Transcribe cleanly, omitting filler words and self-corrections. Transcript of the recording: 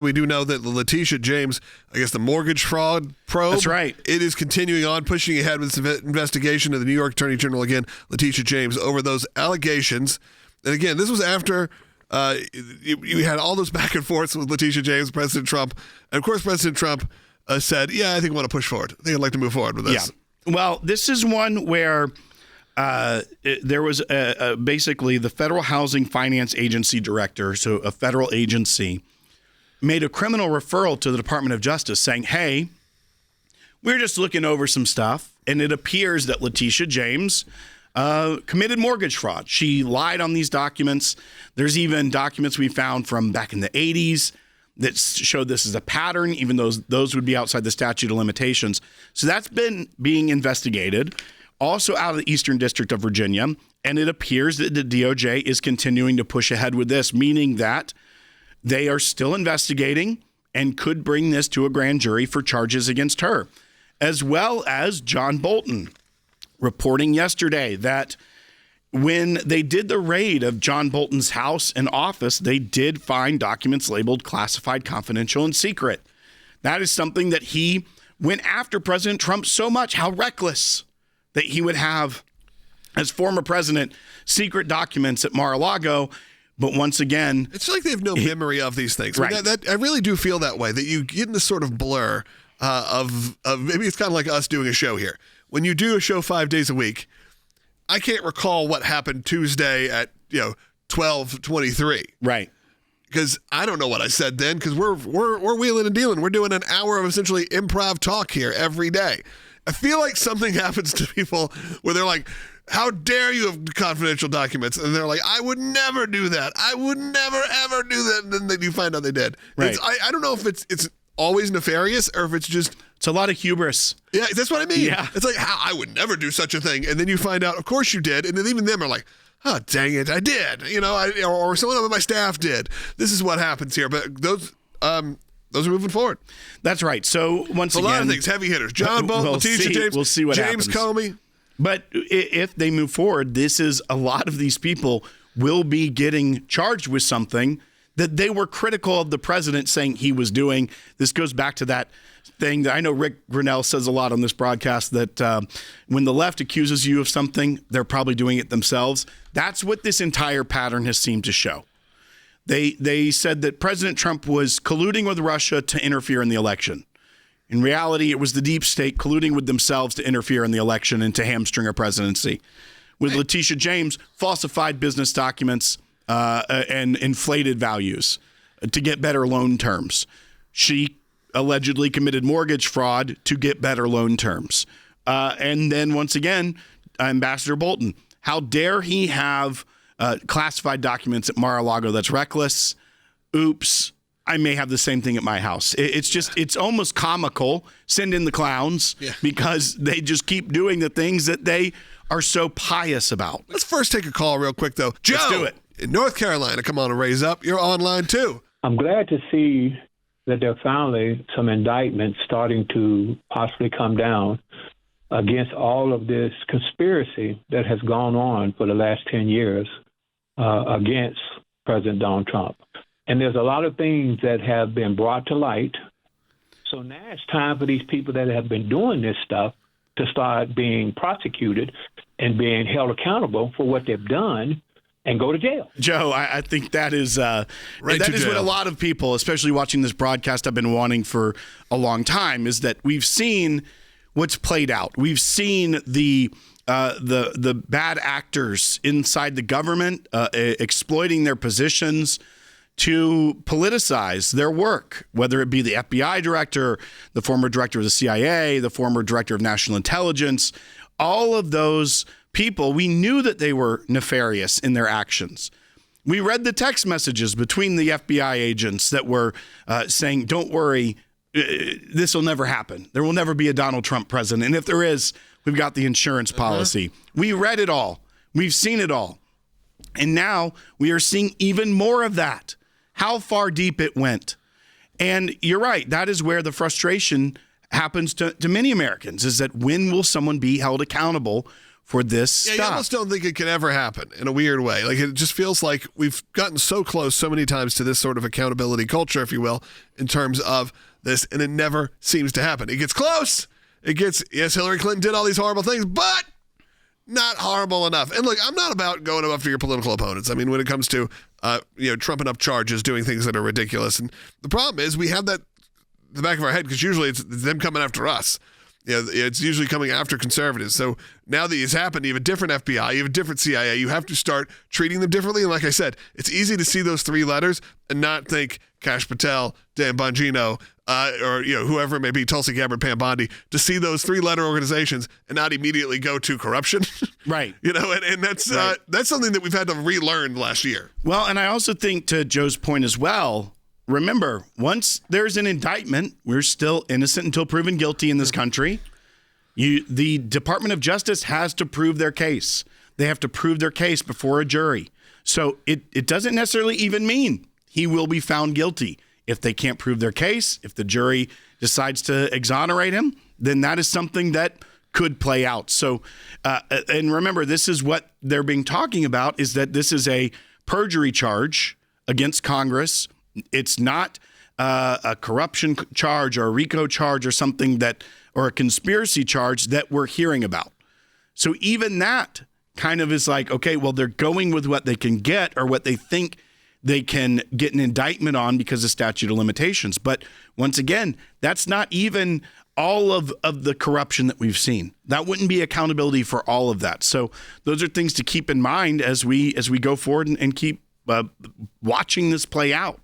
We do know that the Letitia James, I guess the mortgage fraud probe. That's right. It is continuing on, pushing ahead with this investigation of the New York Attorney General, again, Letitia James, over those allegations. And again, this was after you had all those back and forths with Letitia James, President Trump. And of course, President Trump said, yeah, I think I want to push forward. I think I'd like to move forward with this. Yeah. Well, this is one where there was basically the Federal Housing Finance Agency director, so a federal agency, made a criminal referral to the Department of Justice saying, hey, we're just looking over some stuff, and it appears that Letitia James committed mortgage fraud. She lied on these documents. There's even documents we found from back in the 80s that showed this as a pattern, even though those would be outside the statute of limitations. So that's been being investigated, also out of the Eastern District of Virginia, and it appears that the DOJ is continuing to push ahead with this, meaning that they are still investigating and could bring this to a grand jury for charges against her, as well as John Bolton reporting yesterday that when they did the raid of John Bolton's house and office, they did find documents labeled classified, confidential, and secret. That is something that he went after President Trump so much, how reckless that he would have, as former president, secret documents at Mar-a-Lago. But once again, it's like they have no memory of these things. Right. I mean, I really do feel that way, that you get in this sort of blur of maybe it's kind of like us doing a show here. When you do a show 5 days a week, I can't recall what happened Tuesday at 12:23. Right. Because I don't know what I said then, because we're wheeling and dealing. We're doing an hour of essentially improv talk here every day. I feel like something happens to people where they're like, how dare you have confidential documents? And they're like, I would never do that. I would never, ever do that. And then you find out they did. Right. I don't know if it's always nefarious or if it's just... It's a lot of hubris. Yeah, that's what I mean. Yeah. It's like, I would never do such a thing. And then you find out, of course you did. And then even them are like, oh, dang it, I did. Or someone on my staff did. This is what happens here. But those are moving forward. That's right. So once again... a lot of things, heavy hitters. John Bolton, Letitia James, we'll see what James happens. Comey. But if they move forward, this is a lot of these people will be getting charged with something that they were critical of the president saying he was doing. This goes back to that thing that I know Rick Grinnell says a lot on this broadcast, that when the left accuses you of something, they're probably doing it themselves. That's what this entire pattern has seemed to show. They said that President Trump was colluding with Russia to interfere in the election. In reality, it was the deep state colluding with themselves to interfere in the election and to hamstring a presidency. With Letitia James, falsified business documents and inflated values to get better loan terms. She allegedly committed mortgage fraud to get better loan terms. And then once again, Ambassador Bolton, how dare he have classified documents at Mar-a-Lago? That's reckless. Oops. I may have the same thing at my house. It's almost comical. Send in the clowns, because they just keep doing the things that they are so pious about. Let's first take a call real quick, though. Joe, let's do it. In North Carolina, come on and raise up. You're online, too. I'm glad to see that there are finally some indictments starting to possibly come down against all of this conspiracy that has gone on for the last 10 years against President Donald Trump. And there's a lot of things that have been brought to light. So now it's time for these people that have been doing this stuff to start being prosecuted and being held accountable for what they've done and go to jail. Joe, I think that is what a lot of people, especially watching this broadcast, have been wanting for a long time, is that we've seen what's played out. We've seen the bad actors inside the government exploiting their positions to politicize their work, whether it be the FBI director, the former director of the CIA, the former director of national intelligence. All of those people, we knew that they were nefarious in their actions. We read the text messages between the FBI agents that were saying, don't worry, this will never happen. There will never be a Donald Trump president. And if there is, we've got the insurance policy. We read it all. We've seen it all. And now we are seeing even more of that. How far deep it went. And you're right. That is where the frustration happens to many Americans, is that when will someone be held accountable for this Yeah, you stuff. almost don't think it can ever happen in a weird way. Like, it just feels like we've gotten so close so many times to this sort of accountability culture, if you will, in terms of this, and it never seems to happen. It gets close. It gets, yes, Hillary Clinton did all these horrible things, but not horrible enough. And look, I'm not about going after your political opponents. I mean, when it comes to, trumping up charges, doing things that are ridiculous. And the problem is we have that in the back of our head because usually it's them coming after us. It's usually coming after conservatives. So now that it's happened, you have a different FBI, you have a different CIA. You have to start treating them differently. And like I said, it's easy to see those three letters and not think Kash Patel, Dan Bongino, or whoever it may be, Tulsi Gabbard, Pam Bondi, to see those three-letter organizations and not immediately go to corruption. Right. And that's Right. That's something that we've had to relearn last year. Well, and I also think, to Joe's point as well, remember, once there's an indictment, we're still innocent until proven guilty in this country. The Department of Justice has to prove their case. They have to prove their case before a jury. So it doesn't necessarily even mean he will be found guilty. If they can't prove their case, if the jury decides to exonerate him, then that is something that could play out. So, and remember, this is what they're being talking about, is that this is a perjury charge against Congress. It's not a corruption charge or a RICO charge or something or a conspiracy charge that we're hearing about. So even that kind of is like, okay, well, they're going with what they can get or what they think they can get an indictment on because of statute of limitations. But once again, that's not even all of the corruption that we've seen. That wouldn't be accountability for all of that. So those are things to keep in mind as we go forward and keep watching this play out.